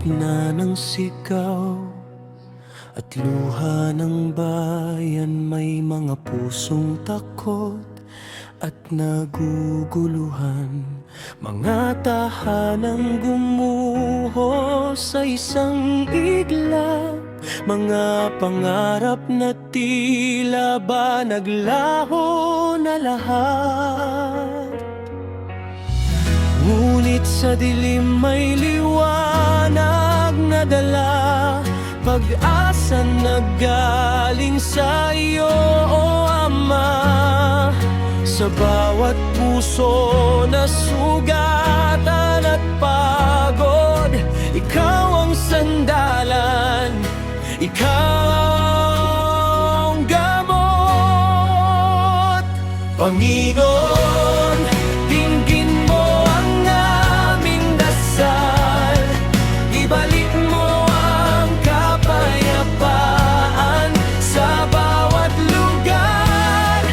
gitna ng sigaw at luha ng bayan, may mga pusong takot at naguguluhan. Mga tahanang gumuho sa isang iglap, mga pangarap na tila ba naglaho na lahat. Ngunit sa dilim may liwanag na dala, pag-asa na galing sa iyo, O Ama. Sa bawat puso na sugatan at pagod, ikaw ang sandalan, ikaw ang gamot. Panginoon, dinggin mo ang aming dasal, ibalik mo ang kapayapaan sa bawat lugar,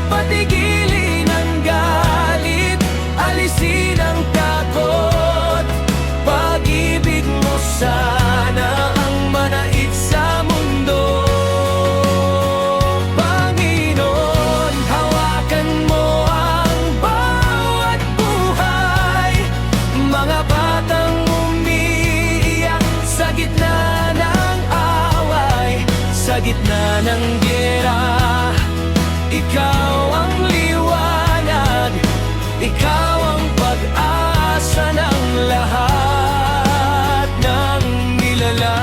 patigilin ang galit, alisin ang takot. Pag-ibig mo sana ang manait sa mundo. Panginoon, hawakan mo ang bawat buhay, mga batang umiiyak sa gitna ng away, sa gitna ng giyera. Ikaw ang liwanag, ikaw ang pag-asa ng lahat ng nilalang.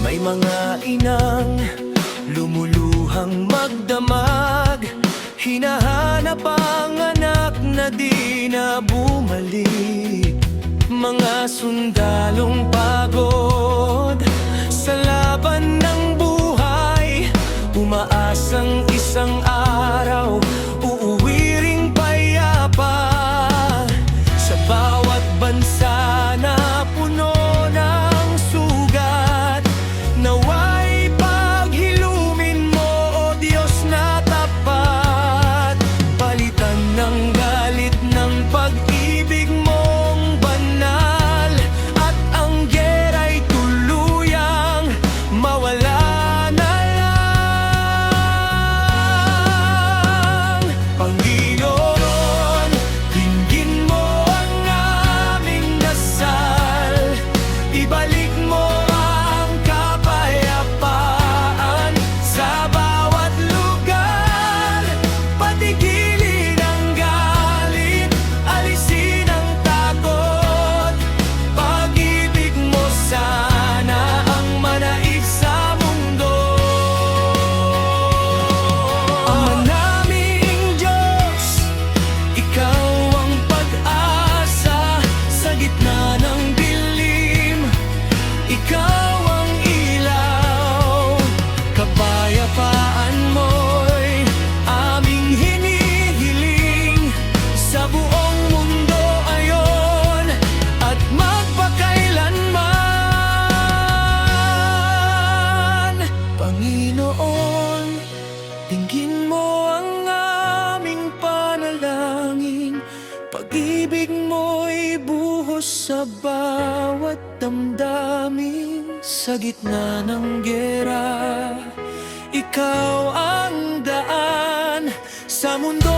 May mga inang lumuluhang magdamag, hinahanap ang anak na di na bumalik. Mga sundalong pagod sa laban ng buhay, umaasang isang araw uuwi ring payapa. Sa bawat bansa na puno ng sugat, naway paghilumin mo, O Diyos na tapat. Palitan ng galit ng pag-ibig mong banal, at ang gera'y tuluyang mawala na lang. Panginoon, dinggin mo ang aming dasal, ibalik mo ang kapayapaan sa bawat lugar, patigilin ang galit, alisin ang takot. Pag-ibig mo sana ang manait sa mundo. Ama naming Diyos, ikaw ang pag-asa sa gitna ng dilim, ikaw ang ilaw. Kapayapaan mo'y aming hinihiling sa buong mundo ayon at magpakailanman. Panginoon, dinggin mo ang aming panalangin, pag-ibig mo'y buhos sa bawat damdamin. Sa gitna ng giyera, ikaw ang daan sa mundo.